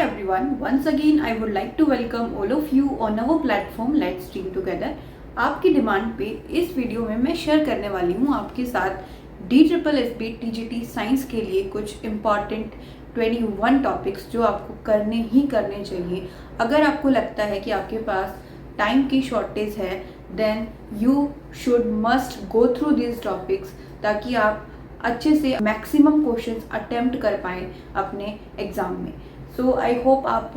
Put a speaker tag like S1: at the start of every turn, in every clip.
S1: everyone, once again I would like to welcome all of you on our platform Let's Dream Together। आपकी demand पे इस video में मैं share करने वाली हूँ आपके साथ DSSB TGT साइंस के लिए कुछ इम्पॉर्टेंट 21 टॉपिक्स जो आपको करने ही करने चाहिए। अगर आपको लगता है कि आपके पास टाइम की शॉर्टेज है then you should must go through this topics ताकि आप अच्छे से मैक्सिमम क्वेश्चंस अटेम्प्ट कर पाएँ अपने एग्ज़ाम में। सो आई होप आप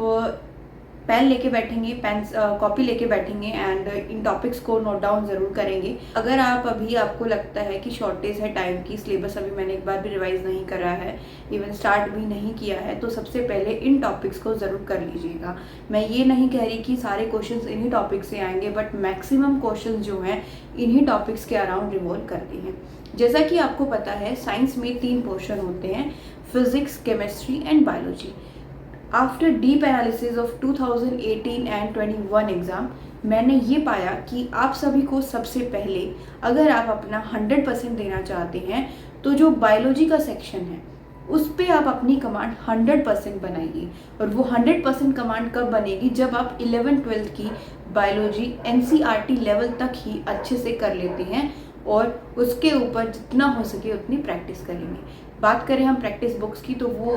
S1: पेन लेके बैठेंगे, पेन कॉपी लेके बैठेंगे एंड इन टॉपिक्स को नोट डाउन ज़रूर करेंगे। अगर आपको लगता है कि शॉर्टेज है टाइम की, सिलेबस अभी मैंने एक बार भी रिवाइज नहीं करा है, इवन स्टार्ट भी नहीं किया है, तो सबसे पहले इन टॉपिक्स को ज़रूर कर लीजिएगा। मैं ये नहीं कह रही कि सारे क्वेश्चंस इन्हीं टॉपिक्स से आएंगे, बट मैक्सिमम क्वेश्चंस जो हैं इन्हीं टॉपिक्स के अराउंड रिवॉल्व करते हैं। जैसा कि आपको पता है साइंस में 3 पोर्शन होते हैं, physics, chemistry and biology. After deep analysis of 2018 and 21 exam मैंने ये पाया कि आप सभी को सबसे पहले अगर आप अपना 100% देना चाहते हैं तो जो बायोलॉजी का सेक्शन है उस पर आप अपनी कमांड 100% बनाइए। और वो 100% कमांड कब बनेगी? जब आप 11th-12th की बायोलॉजी NCERT लेवल तक ही अच्छे से कर लेते हैं और उसके ऊपर जितना हो सके उतनी प्रैक्टिस करेंगे। बात करें हम प्रैक्टिस बुक्स की तो वो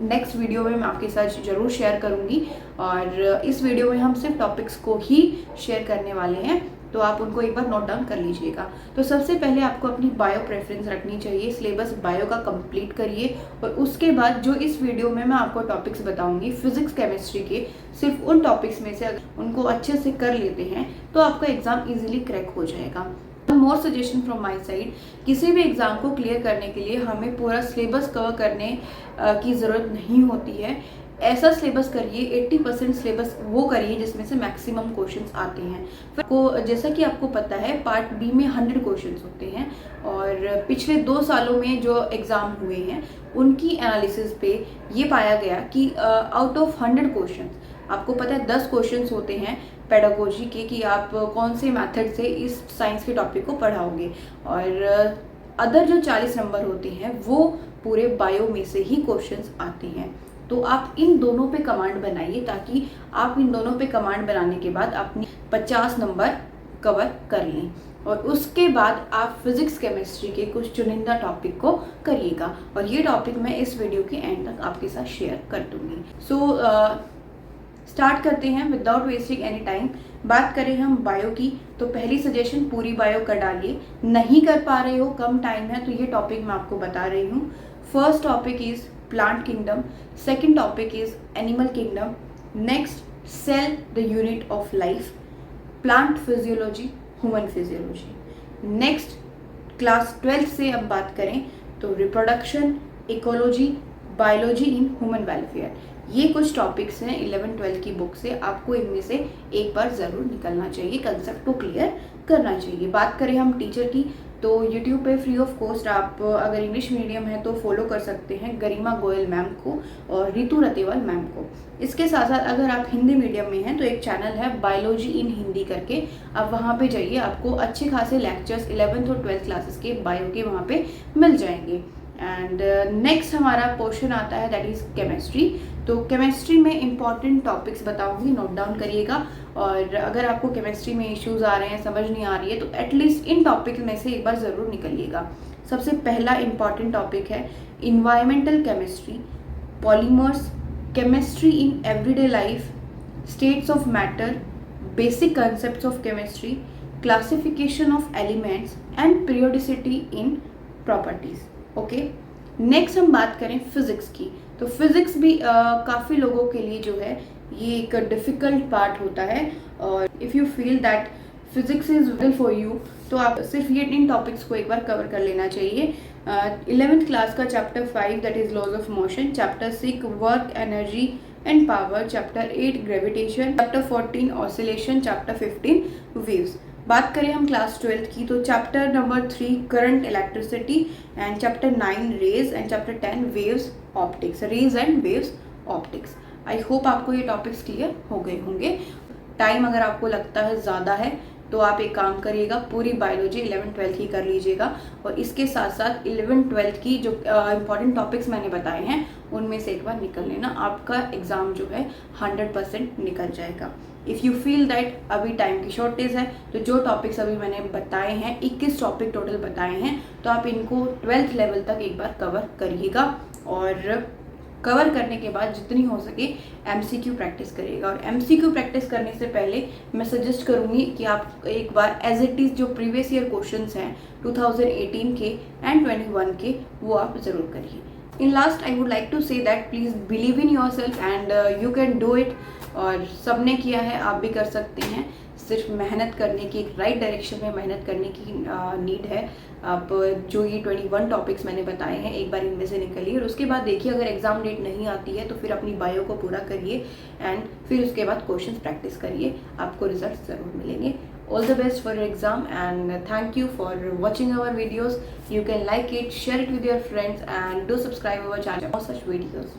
S1: नेक्स्ट वीडियो में मैं आपके साथ ज़रूर शेयर करूंगी, और इस वीडियो में हम सिर्फ टॉपिक्स को ही शेयर करने वाले हैं, तो आप उनको एक बार नोट डाउन कर लीजिएगा। तो सबसे पहले आपको अपनी बायो प्रेफरेंस रखनी चाहिए, सिलेबस बायो का कंप्लीट करिए, और उसके बाद जो इस वीडियो में मैं आपको टॉपिक्स बताऊंगी फिजिक्स केमिस्ट्री के, सिर्फ उन टॉपिक्स में से अगर उनको अच्छे से कर लेते हैं तो आपका एग्ज़ाम ईजिली क्रैक हो जाएगा। मोर सजेशन फ्रॉम माई साइड, किसी भी एग्ज़ाम को क्लियर करने के लिए हमें पूरा सिलेबस कवर करने की ज़रूरत नहीं होती है। ऐसा सिलेबस करिए, 80% सिलेबस वो करिए जिसमें से मैक्सिमम क्वेश्चंस आते हैं। फिर को जैसा कि आपको पता है पार्ट बी में 100 क्वेश्चंस होते हैं, और पिछले 2 सालों में जो एग्ज़ाम हुए हैं उनकी एनालिसिस पे ये पाया गया कि आउट ऑफ 100 क्वेश्चंस आपको पता है 10 क्वेश्चंस होते हैं पेडागोजी के कि आप कौन से मेथड से इस साइंस के टॉपिक को पढ़ाओगे, और अदर जो 40 नंबर होते हैं वो पूरे बायो में से ही क्वेश्चंस आते हैं। तो आप इन दोनों पे कमांड बनाइए ताकि आप इन दोनों पे कमांड बनाने के बाद अपनी 50 नंबर कवर कर लें, और उसके बाद आप फिजिक्स केमिस्ट्री के कुछ चुनिंदा टॉपिक को करिएगा, और ये टॉपिक मैं इस वीडियो के एंड तक आपके साथ शेयर कर दूँगी। सो स्टार्ट करते हैं विदाउट वेस्टिंग एनी टाइम। बात करें हम बायो की तो पहली सजेशन पूरी बायो कर डालिए। नहीं कर पा रहे हो, कम टाइम है, तो ये टॉपिक मैं आपको बता रही हूँ। First topic is plant kingdom, second topic is animal kingdom, next cell the unit of life, plant physiology, human physiology. Next class 12 से अब बात करें तो reproduction, ecology, biology in human welfare. ये कुछ टॉपिक्स हैं 11-12 की बुक से, आपको इनमें से एक बार ज़रूर निकलना चाहिए, कंसेप्ट को क्लियर करना चाहिए। बात करें हम टीचर की तो यूट्यूब पे फ्री ऑफ कॉस्ट आप अगर इंग्लिश मीडियम है तो फॉलो कर सकते हैं गरिमा गोयल मैम को और रितु रतेवाल मैम को। इसके साथ साथ अगर आप हिंदी मीडियम में हैं तो एक चैनल है बायोलॉजी इन हिंदी करके, आप वहाँ पे जाइए, आपको अच्छे खासे लेक्चर्स 11th और 12th क्लासेस के बायो के वहाँ पे मिल जाएंगे। एंड नेक्स्ट हमारा पोर्शन आता है दैट इज़ केमिस्ट्री। तो केमिस्ट्री में इंपॉर्टेंट टॉपिक्स बताऊंगी, नोट डाउन करिएगा, और अगर आपको केमिस्ट्री में इश्यूज आ रहे हैं, समझ नहीं आ रही है, तो एटलीस्ट इन टॉपिक में से एक बार ज़रूर निकलिएगा। सबसे पहला इंपॉर्टेंट टॉपिक है environmental chemistry, polymers, chemistry in everyday life, states of matter, basic concepts of chemistry, classification of elements and periodicity in properties. Okay, next हम बात करें फिजिक्स की तो फिजिक्स भी काफ़ी लोगों के लिए जो है ये एक डिफ़िकल्ट पार्ट होता है, और if you feel that physics is will for you तो आप सिर्फ ये इन टॉपिक्स को एक बार कवर कर लेना चाहिए। 11th क्लास का chapter 5 that is laws of motion, chapter 6 work, energy and power, chapter 8 gravitation, chapter 14 oscillation, chapter 15 waves. बात करें हम क्लास 12th की तो chapter number 3 current electricity and chapter 9 rays and chapter 10 waves optics, rays and waves optics. I hope आपको ये topics clear हो गए होंगे। टाइम अगर आपको लगता है ज़्यादा है तो आप एक काम करिएगा, पूरी बायोलॉजी 11th-12th की कर लीजिएगा और इसके साथ साथ 11th-12th की जो इंपॉर्टेंट टॉपिक्स मैंने बताए हैं उनमें से एक बार निकल लेना, आपका एग्ज़ाम जो है 100% निकल जाएगा। इफ़ यू फील दैट अभी टाइम की शॉर्टेज है तो जो टॉपिक्स अभी मैंने बताए हैं, 21 टॉपिक टोटल बताए हैं, तो आप इनको 12th लेवल तक एक बार कवर करिएगा और कवर करने के बाद जितनी हो सके MCQ प्रैक्टिस करिएगा। और MCQ प्रैक्टिस करने से पहले मैं सजेस्ट करूँगी कि आप एक बार एज इट इज़ जो प्रीवियस ईयर क्वेश्चंस हैं 2018 के एंड 21 के वो आप ज़रूर करिए। In last I would like to say that please believe in yourself and you can do it. और सबने किया है, आप भी कर सकते हैं। सिर्फ मेहनत करने की, एक राइट डायरेक्शन में मेहनत करने की नीड है। आप जो ये 21 टॉपिक्स मैंने बताए हैं एक बार इनमें से निकलिए और उसके बाद देखिए अगर एग्ज़ाम डेट नहीं आती है तो फिर अपनी बायो को पूरा करिए एंड फिर उसके बाद क्वेश्चंस प्रैक्टिस करिए, आपको रिजल्ट ज़रूर मिलेंगे। All the best for your exam and thank you for watching our videos. You can like it, share it with your friends and do subscribe our channel for such videos.